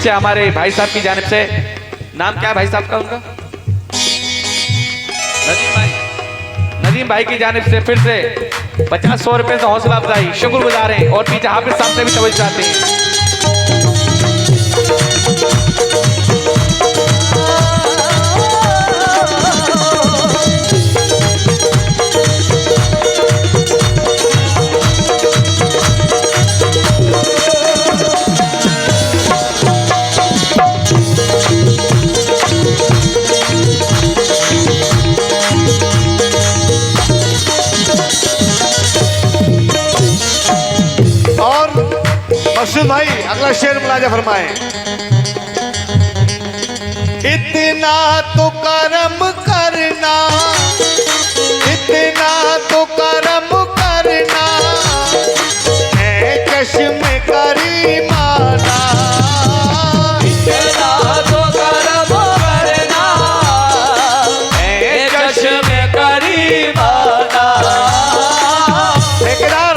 से हमारे भाई साहब की जानिब से, नाम क्या है भाई साहब का उनका? नदीम भाई की जानिब से फिर से 50-100 रुपए से हौसला अफजाई, शुक्रगुजार हैं। और पीछे हाफिज साहब से भी तवज्जो चाहते हैं। मकसूद भाई अगला शेर मुलाजा फरमाए। इतना तो करम करना, इतना तो करम करना, है चश्मे करीमाना। इतना तो करम करना, है चश्मे करीमाना। ठेकेदार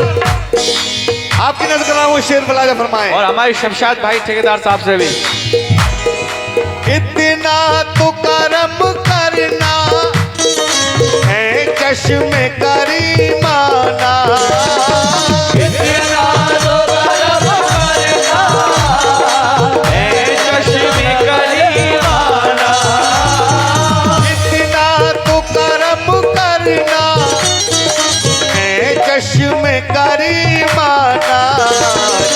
आपकी नजर कर रहा हूँ, शेर मुलाजा फरमाए। और हमारे शमशाद भाई ठेकेदार साहब से भी। इतना तो करम करना, है चश्मे करीमाना। इतना तो करम करना, है चश्मे करीमाना। इतना तो करम करना, है चश्मे करीमाना।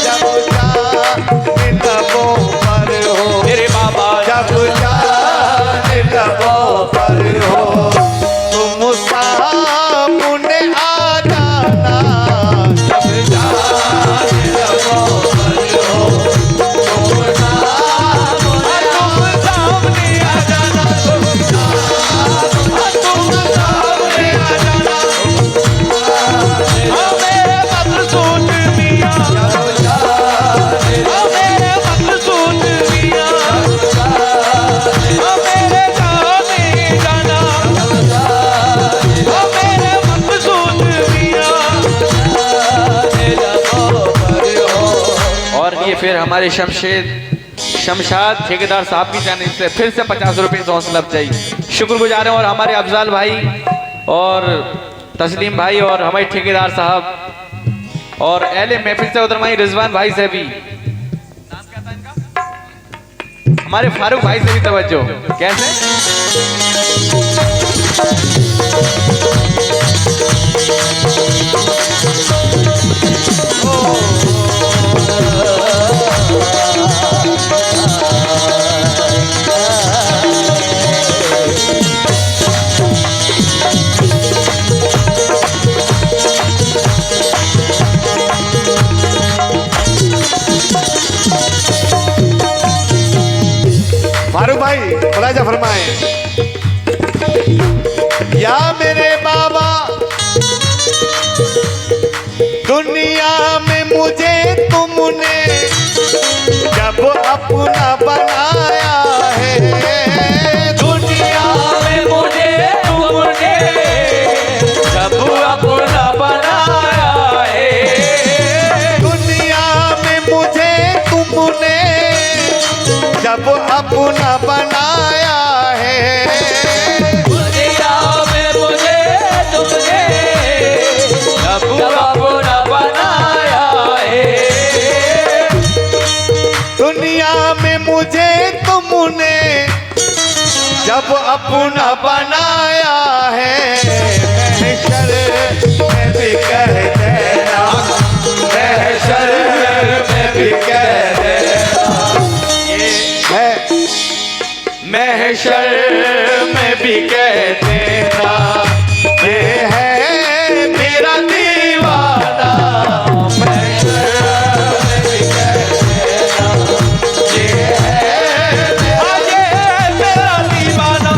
जब जान लबों पर हो मेरे बाबा, जब जान लबों पर हो, तुम सामने आ जाना। जब जान लबों पर हो, तुम सामने आ जाना। तुम सामने आ जाना। मेरे मकसूद मियां, मेरे मकसूद मियां, मेरे जाने जाना, मेरे मकसूद मियां। और ये फिर हमारे शमशाद ठेकेदार साहब की जानिब से फिर से 50 रुपये से हौसला अफजाई, शुक्रगुजार हैं। और हमारे अफजाल भाई और तस्लीम भाई और हमारे ठेकेदार साहब और अहले महफिल से उधर हमारी रिजवान भाई से भी, हमारे फारूक भाई से भी तवज्जो। कैसे? फारूक भाई मुलाजा फरमाए। या मेरे बाबा, दुनिया में मुझे तुमने जब अपना बनाया है। दुनिया में मुझे तुमने जब अपना बनाया है। दुनिया में मुझे तुमने जब अपना बनाया है। दुनिया में मुझे तुमने जब अपना बनाया है। दुनिया में मुझे तुमने जब अपना बनाया है। महशर में भी कह देना, महशर में भी कह देना। महशर में भी कह देना, ये है मेरा दीवाना। महशर में भी कह देना, ये है मेरा दीवाना।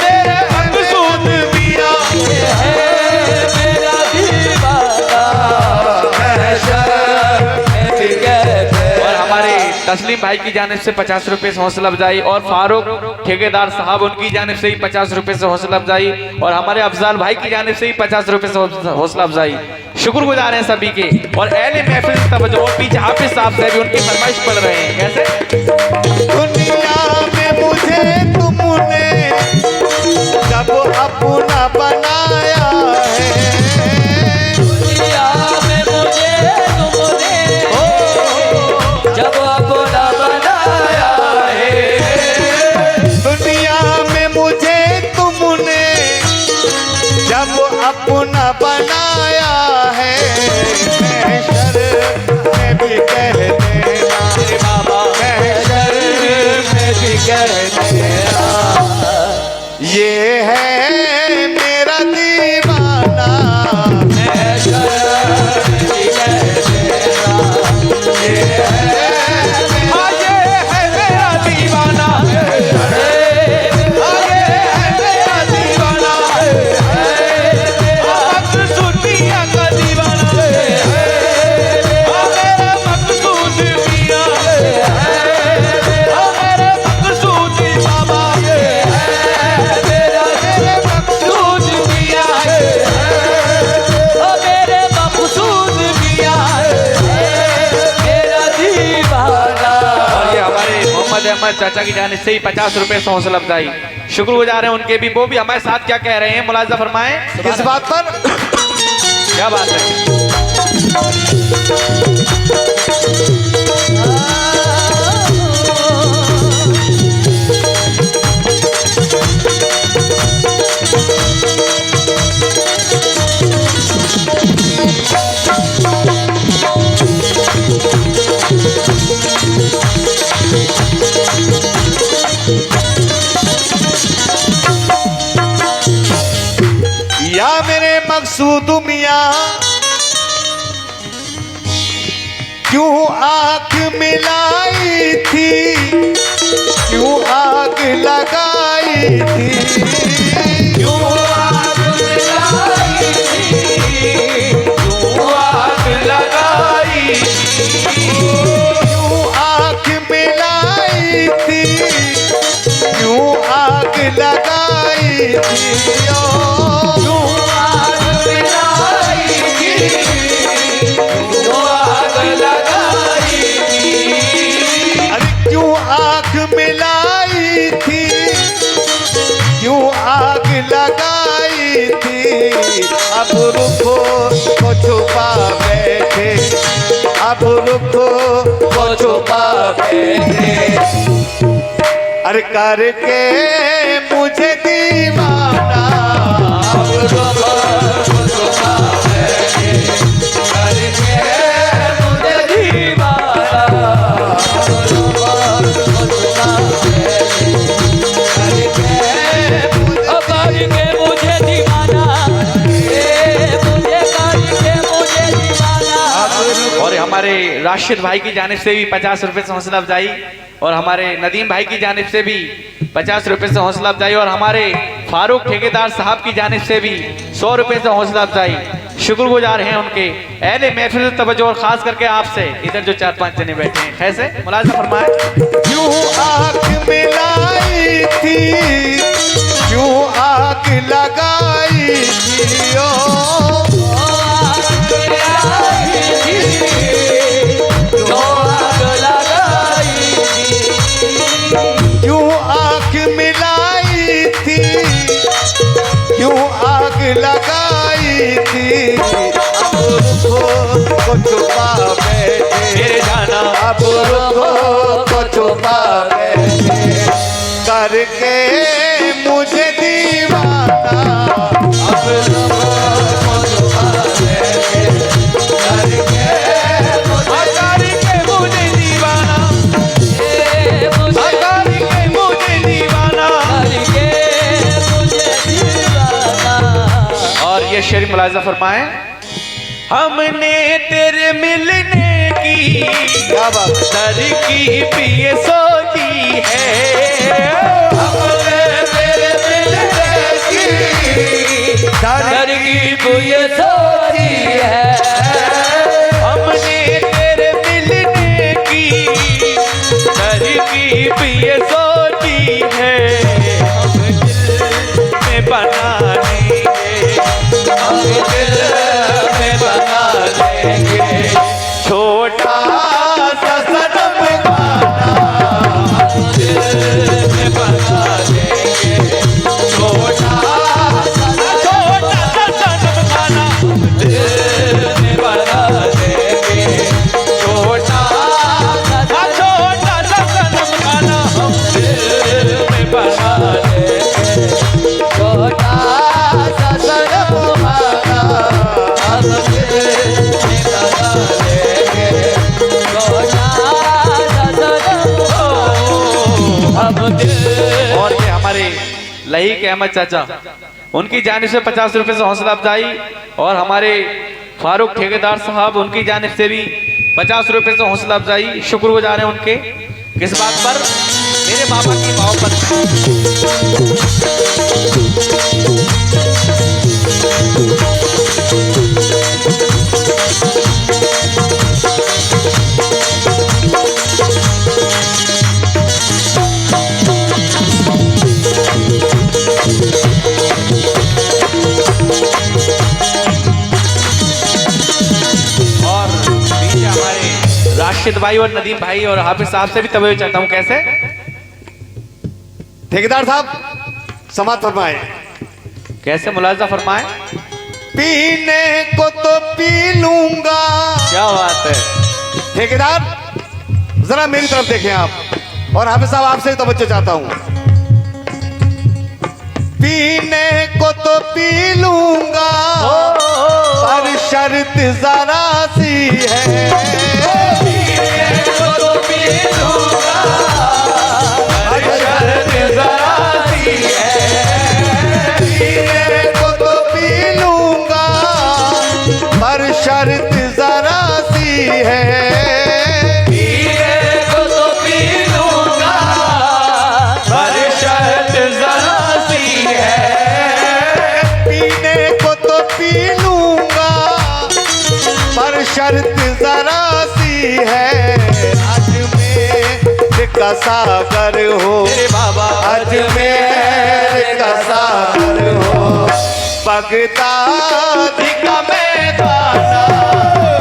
मेरे मकसूद मियां, ये है मेरा दीवाना। महशर में भी कह देना। और हमारे तस्लीम भाई की जानिब से 50 रुपए से हौसला अफजाई और फारूक ठेकेदार साहब उनकी जानिब से ही 50 रुपए से हौसला अफजाई और हमारे अफजाल भाई की जानिब से ही 50 रुपए से हौसला अफजाई। शुक्रगुजार हैं सभी के। और अहले महफिल से तवज्जो, और पीछे हाफिज साहब से भी उनकी फरमाइश पढ़ रहे हैं। कैसे? दुनिया में मुझे तुमने जब अपना बनाया है, दुनिया में मुझे तुमने जब अपना बनाया है, दुनिया में मुझे तुमने जब अपना बनाया है, महशर में भी कह देना, महशर में भी कह देना, ये है मेरा दीवाना, अहमद चाचा की जानिब से ही 50 रुपए से हौसला अफजाई। शुक्रगुजार हैं उनके भी। वो भी हमारे साथ क्या कह रहे हैं, मुलाजा फरमाएं। किस बात पर? क्या बात है? या मेरे मकसूद मियां, क्यों आग मिलाई थी, क्यों आग लगाई थी, क्यों आग लगाई थी, क्यों आग लगाई थी, क्यों आग मिलाई थी, क्यों आग लगाई थी, लगाई थी, अब रुखो को छुपा बैठे, अब रुखो को छुपा बैठे, अरे करके मुझे दीवाना, अब रुखो को छुपा बैठे, करके मुझे दीवाना, अब रुखो को छुपा बैठे, करके और हमारे राशिद भाई की जानिब से भी 50 रुपए से हौसला अफजाई, और हमारे नदीम भाई की जानिब से भी 50 रुपए से हौसला अफजाई, और हमारे फारूक ठेकेदार साहब की जानिब से भी 100 रुपए से हौसला अफजाई। शुक्रगुजार हैं उनके। अहले महफिल से तवज्जो, और खास करके आपसे, इधर जो 4-5 जने बैठे हैं। कैसे? मुलाजा फरमाएं। क्यों आग मिलाई थी, क्यों आग लगाई थी, क्यों आग मिलाई थी, क्यों आग लगाई थी, अब रुखो को छुपा बैठे, मेरे जाना अब रुखो को छुपा बैठे, करके मुझे दीवाना, अब रुखो को छुपा बैठे, करके मुझे दीवाना, और ये शेर मुलाजा फरमाएं। हमने तेरे मिलने की क्या बात, तरकीब ये सोची है, हमने तेरे मिलने की तरकीब ये सोची है, हमने तेरे मिलने की तरकीब ये सोची है, हम दिल में बना लेंगे, हम दिल में बना छोटा सा सनम खाना दिल में बना देंगे छोटा सा सनम खाना दिल में बना देंगे छोटा सा सनम खाना हम दिल में बना देंगे छोटा सा सनम खाना हम दिल में बना देंगे छोटा सा सनम हम दिल। और ये हमारे लहीक अहमद चाचा, उनकी जानिब से 50 रुपए से हौसला अफजाई, और हमारे फारूक ठेकेदार साहब, उनकी जानिब से भी 50 रुपए से हौसला अफजाई। शुक्रगुजार हैं उनके, किस बात पर? मेरे बाबा की मोहब्बत। और पीछे हमारे राशिद भाई और नदीम भाई और हाफिज साहब से भी तवज्जो चाहता हूँ। कैसे? ठेकेदार साहब समाप्त फरमाए। कैसे मुलाजा फरमाए? पीने को तो पी लूंगा। क्या बात है। ठेकेदार जरा मेरी तरफ देखें आप, और हाफिज साहब आपसे भी तवज्जो चाहता हूं। पीने को तो पी लूंगा पर शर्त जरा सी है। पीने को तो पी लूंगा पर शर्त जरा सी है। पीने को तो पी लूंगा पर शर्त जरा सी है। पीने को तो पी लूंगा पर शर्त जरा सी है। पीने को तो पी लूंगा पर शर्त जरा सी है। अजमेर का सागर हो मेरे बाबा अजमेर का सागर हो बगदाद का मैदाना।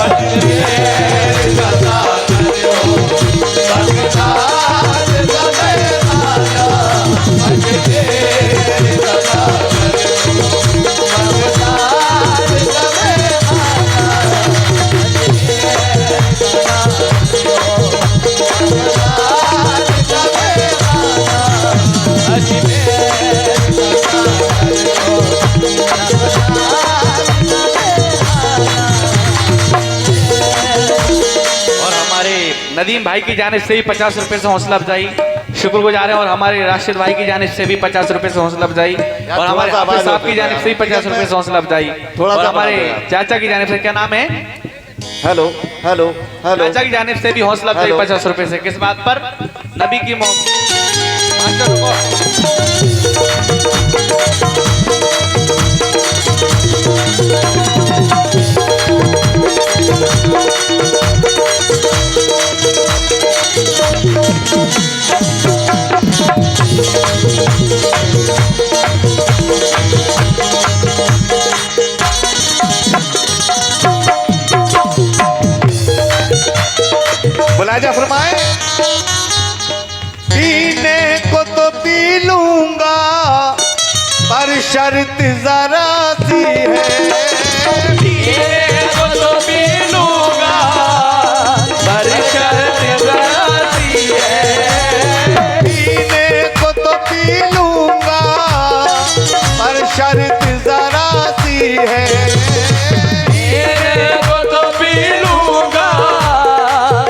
अजमेर का सागर हो बगदाद का मैदाना। अजमेर का सागर हो बगदाद का मैदाना। और हमारे नदीम भाई की जानिब से भी 50 रुपए से हौसला अफजाई। शुक्रगुजार हैं। और हमारे राशिद भाई की जानिब से भी 50 रुपए से हौसला अफजाई, और हमारे हाफिज साहब की जानिब से भी 50 रुपए से हौसला अफजाई, और हमारे चाचा की जानिब से, क्या नाम है, हेलो हेलो हेलो, चाचा की जानिब से भी हौसला अफजाई हेलो। 50 रुपए से। किस बात पर? नबी की मुलाजा फरमाए। पीने को तो पी लूंगा पर शर्त जरा सी है। पीने को तो पी लूंगा पर शर्त जरा सी है। पीने को तो पी लूंगा पर शर्त जरा सी है। पीने को तो पी लूंगा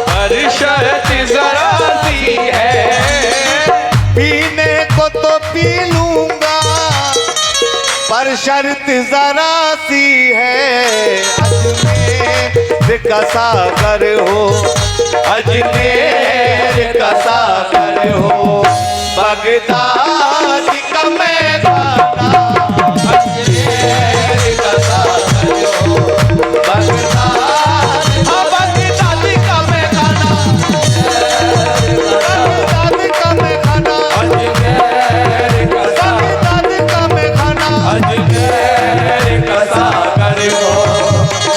पर शर्त जरा सी है। पीने को तो पी लूंगा पर शर्त जरा सी है। अजमेर का सागर हो अजमेर का सागर हो बगदाद का मैदाना। अजमेर का सागर हो बगदाद बगदाद का मैदाना। बगदाद का मैदाना। अजमेर का बगदाद का मैदाना। अजमेर का सागर हो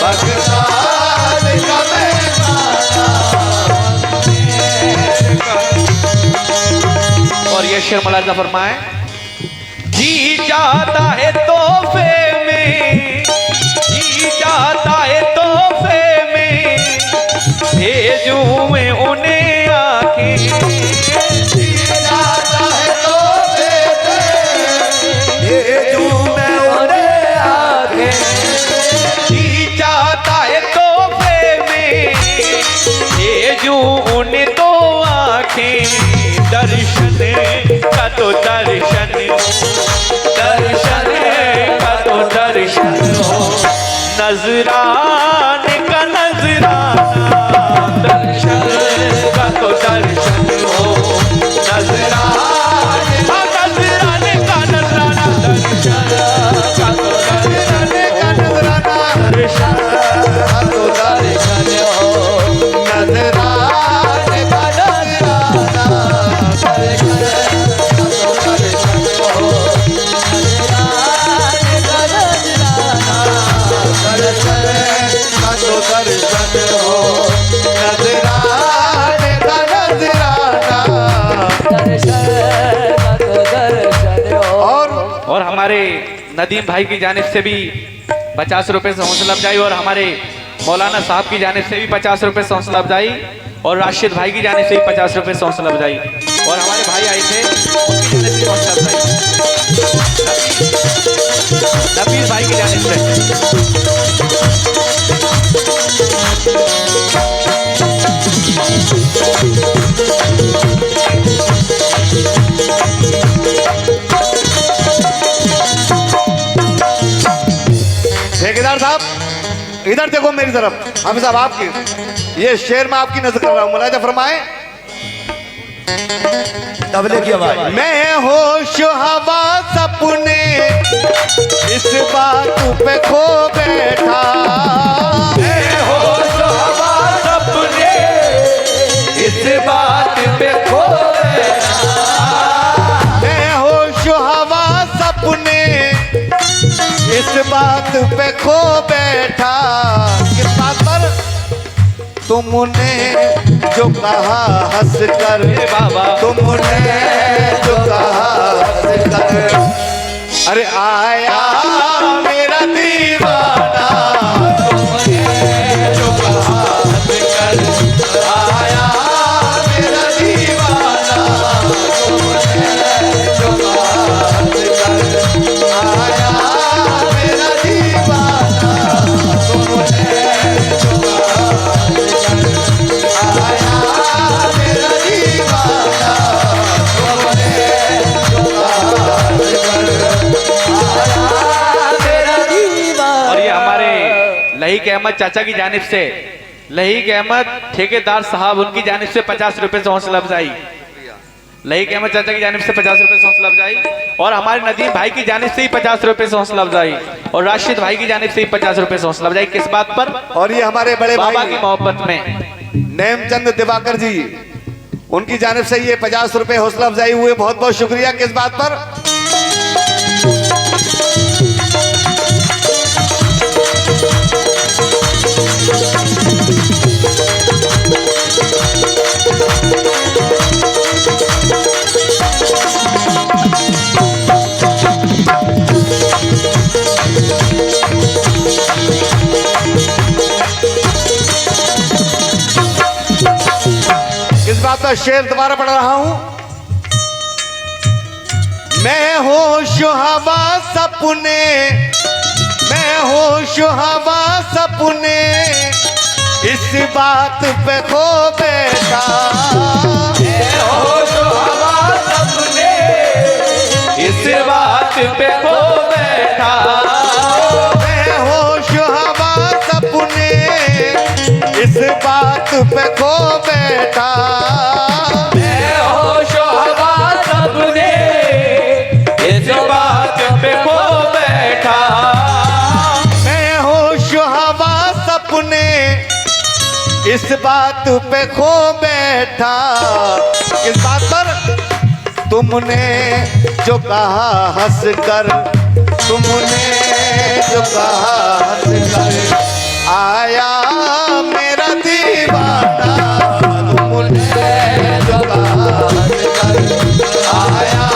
बगदाद का मैदाना। शेर मुलाजा फरमाए। जी जाता है तोहफे में, जी जाता है तोहफे में, भेजूं मैं उन्हें आके। जी जाता है तोहफे में, भेजूं मैं उन्हें आके। जी जाता है तोहफे में, भेजूं उन्हें तो आंखें। दर्शन का तो दर्शन हो, दर्शन का तो दर्शन हो, नजराने का नजराना। दर्शन का तो दर्शन हो, नजराने का नजराना। दर्शन का तो दर्शन का नजराना, दर्शन का तो दर्शन हो, नजराने का नजराना। का तो दर्शन हो, नजराने का नजराना। और हमारे नदीम भाई की जानिब से भी 50 रुपए से हौसला अफजाई, और हमारे मौलाना साहब की जानिब से भी 50 रुपए से हौसला अफजाई, और राशिद भाई की जानिब से भी 50 रुपए से हौसला अफजाई, और हमारे भाई आए थे उनकी जानिब से हौसला अफजाई, नबील भाई की जानिब से। ठेकेदार साहब इधर देखो मेरी तरफ। हाफिज साहब आपकी ये शेर में आपकी नजर कर रहा हूं, मुलाजा फरमाए। तबले की आवाज। मैं होश हवा सपने इस बात पे खो बैठा। मैं होश हवा सपने इस बात पे खो बैठा। मैं होश हवा सपने इस बात पे खो बैठा। किस बात पर? तुमने जो कहा हंस कर, बाबा तुमने जो कहा हंस कर, अरे आया मेरा दीवाना। तुमने जो कहा हंस कर, आया मेरा दीवाना। तुमने जो कहा हंस कर, आया मेरा दीवाना। तुमने जो कहा आया मेरा दीवाना। तुमने जो कहा आया मेरा दीवाना। और ये हमारे लहीक अहमद चाचा की जानिब से, लहीक अहमद ठेकेदार साहब उनकी जानिब से 50 रुपए से हौसला अफजाई, लहीक अहमद चाचा की जानिब से 50 रुपए से हौसला अफजाई, और हमारे नदीम भाई की जानिब से ही 50 रुपए से हौसला अफजाई, और राशिद भाई की जानिब से ही 50 रुपए से हौसला अफजाई। किस बात पर? और ये हमारे बड़े बाबा भाई की मोहब्बत में। नेमचंद दिवाकर जी, उनकी जानिब से ये 50 रुपए हौसला अफजाई हुए। बहुत बहुत शुक्रिया। किस बात पर? इस बात का शेर दोबारा पढ़ रहा हूं। मैं होश हवा सपने, मैं होश हवा सपने इस बात पे खो बैठा। मैं होश हवा सपने इस बात पे खो बैठा। मैं होश हवा सपने इस बात पे खो बैठा। मैं होश हवा सपने इस बात पे खो बैठा। मैं होश हवा सपने इस बात पे खो बैठा। किस बात पर? तुमने जो कहा हंस कर, तुमने जो कहा हंस कर, आया मेरा दीवाना। तुमने जो कहा हंस कर, आया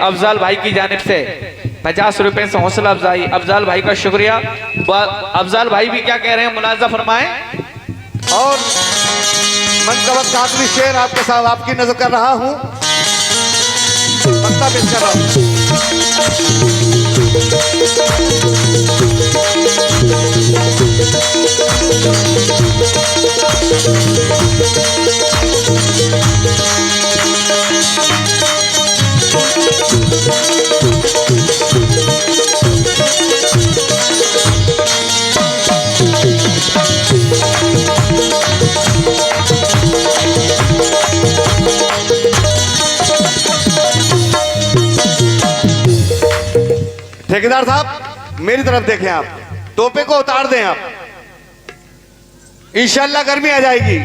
अफजाल भाई की जानिब से 50 रुपए से हौसला अफजाई। अफजाल भाई का शुक्रिया। अफजाल भाई भी क्या कह रहे हैं, मुलाजा फरमाएं। और मनकबत का आखिरी शेर आपके साथ आपकी नजर कर रहा हूं, बंदा पेश कर रहा हूं। ठेकेदार साहब मेरी तरफ देखें, आप टोपे को उतार दें, आप इंशाल्लाह गर्मी आ जाएगी।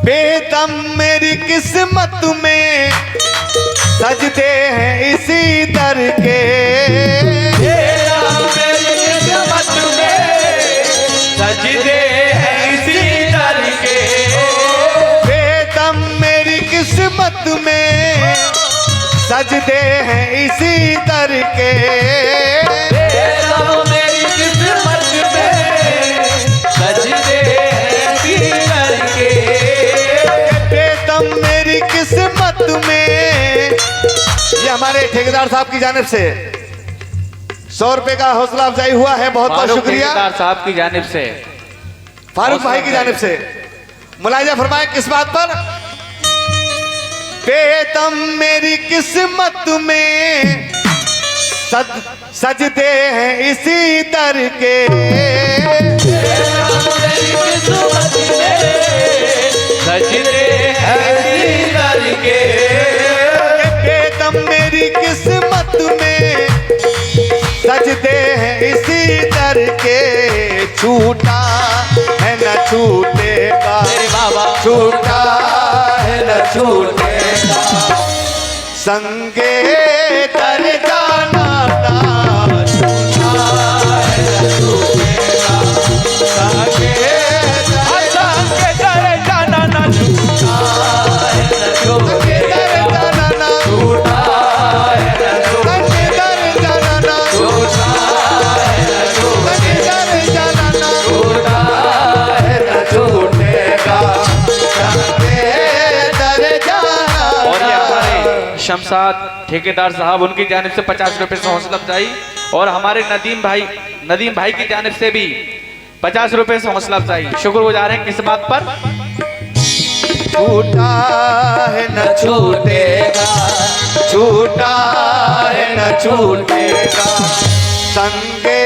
बेदम मेरी किस्मत में सजदे हैं इसी दर के, बेदम मेरी किस्मत में सजदे हैं इसी दर के, बेदम मेरी किस्मत में सजदे हैं इसी दर के, बेदम मेरी किस्मत में सजदे हैं इसी दर के, बेदम मेरी किस्मत में। ये हमारे ठेकेदार साहब की जानिब से 100 रुपए का हौसला अफजाई हुआ है, बहुत बहुत फारूक शुक्रिया। ठेकेदार साहब की जानिब से फारूक भाई की जानिब से मुलाहिजा फरमाए किस बात पर। बेदम मेरी किस्मत में सजदे हैं इसी दर के, बेदम मेरी किस्मत में सजदे हैं इसी दर के, बेदम मेरी किस्मत में सजदे हैं इसी दर के। छूटा है न छूटेगा मेरे बाबा छूटा है न छूटेगा, संगे तर जाना ना छूटा है न छूटेगा, संगे संगे करे जाना ना छूटा है न छूटेगा, तर जाना ना छूटा है न संगे तर जाना ना छूटा है न संगे तर जाना ना छूटा है न छूटेगा, संगे तर जाना। और ये हमारे शमशाद ठेकेदार साहब उनकी जानिब से 50 रुपए से हौसला अफजाई। और हमारे नदीम भाई की जानिब से भी 50 रुपए से हौसला अफजाई। शुक्रगुजार हैं किस बात पर। छूटा है न छूटेगा, छूटा है न छूटेगा, संगे